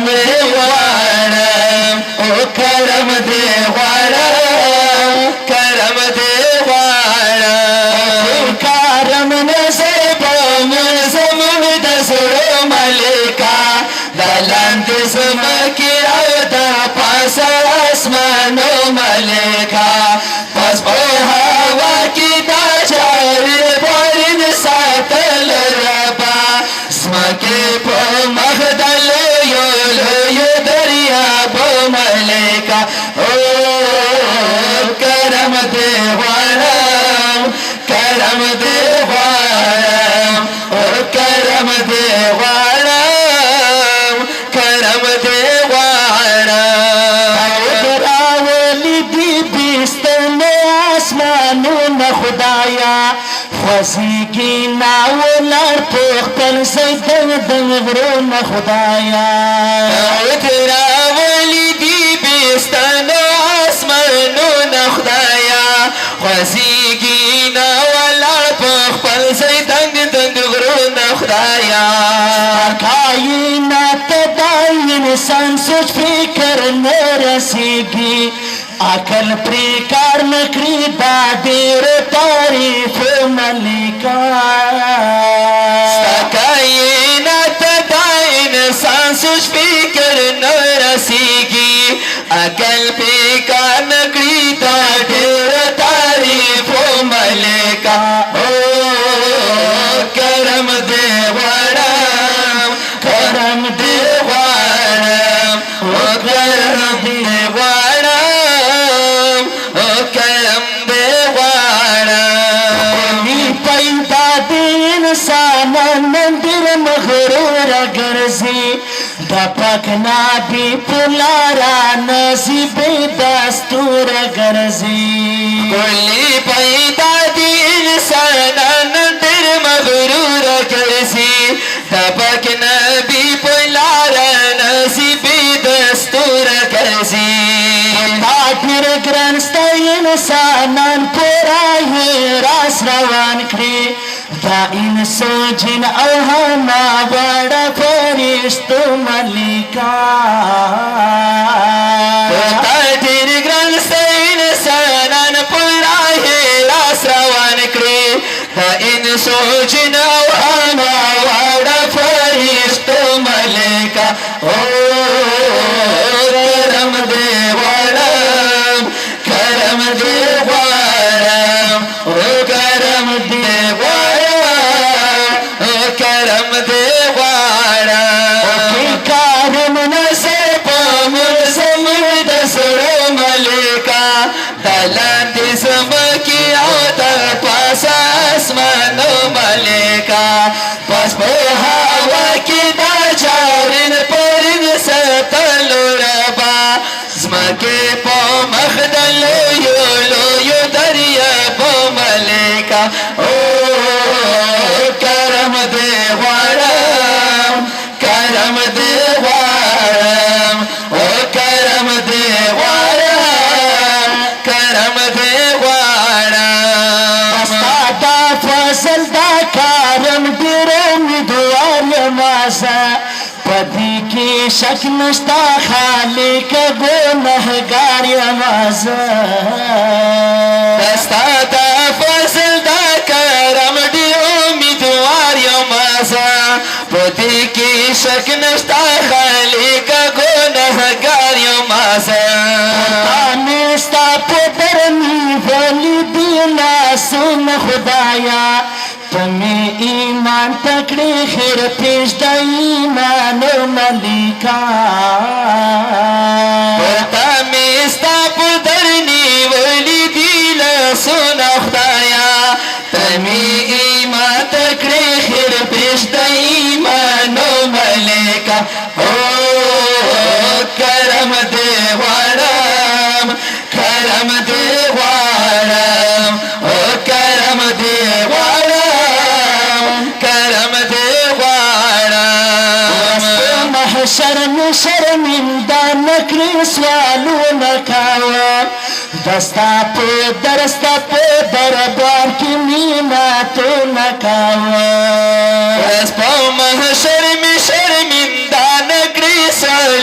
دې غواړم او کرم دې غواړم کرم دې غواړم کرم نصیب زموږ د زړه ملکه د لاندې ځمکې او د پاسه اسمانو ملکه پس په هوا کې دا چارې پرې ساتل ربا ځمکې په مخ د لویو لویو دریابو ملکه او کرم دې غواړم کرم دې غواړم او کرم دې غواړم کرم دې غواړم راولي دې بستنې اسمانونه خدایا خوځېږي ناولر په خپل سیدن د غرونه خدایا راولي دې بستنې اسمانونه خدایا خوځېږي ناولر په خپل سیدن د غرونه خدایا کائنات دا انسان سوچ فکر نه رسېږي عقل پرې کار نه کړي دا ډېر تعریف ملکه ستا کائنات دا انسان سوچ فکر نه رسېږي عقل پرې کار نه کړي دا ډېر تعریف ملکه کرم دې غواړم کرم دې غواړم کرم دې غواړم کرم دې غواړم پیدا دې انسانان ډېر مغرور ګرځي د پاک نبي په لاره نصیب دستور ګرځي ګلې پیدا دې انسانان ډېر مغرور ګرځي د پاک نبي په لاره نصیب دستور ګرځي دا ډېر ګران ستا انسانان پورا یې راس روان کړي دا انسو جن او هما وړه فرشتو ملکه دا ډېر ګران ستا انسانان پورا یې راس روان کړي دا انسو جن او هما وړه فرشتو ملکه کرم دې غواړم کرم دې غواړم کرم دې غواړم کرم دې غواړم کرم نصیب زموږ د زړه ملکه د لاندې ځمکې او د پاسه اسمانو ملکه پس په هوا کې دا چارې پرې ساتلو ربا ځمکې په مخ د لویو لویو دریابو ملکه کرم دې غواړم کرم دې غواړم کرم دې غواړم کرم دې غواړم ستا دا فضل دا کرم ډېر امیدوار یم زه په دې کې شک نشته خالق ګنهګار یم زه ستا دا فضل دا کرم ډېر امیدوار یم زه په دې کې شک نشته خالق ګنهګار یم زه مې ستا په درمي ولیدي لاسونه خدایا تمہیں ایمان تکڑی خیر پیش دا ایمان ملکا تمہیں ستا پدرنی ولی دیل سونا خدایا تمہیں ایمان تکڑی خیر پیش دا ایمان ملکا کرم دے غوارم کرم دے غوارم کرم دے غوارم کرم دے غوارم محشر میں شرمندہ نکری سوالو نکاوا دستا پہ درستا پہ دربار کی مینا تو نکاوا محشر میں شرمندہ نکری سوالو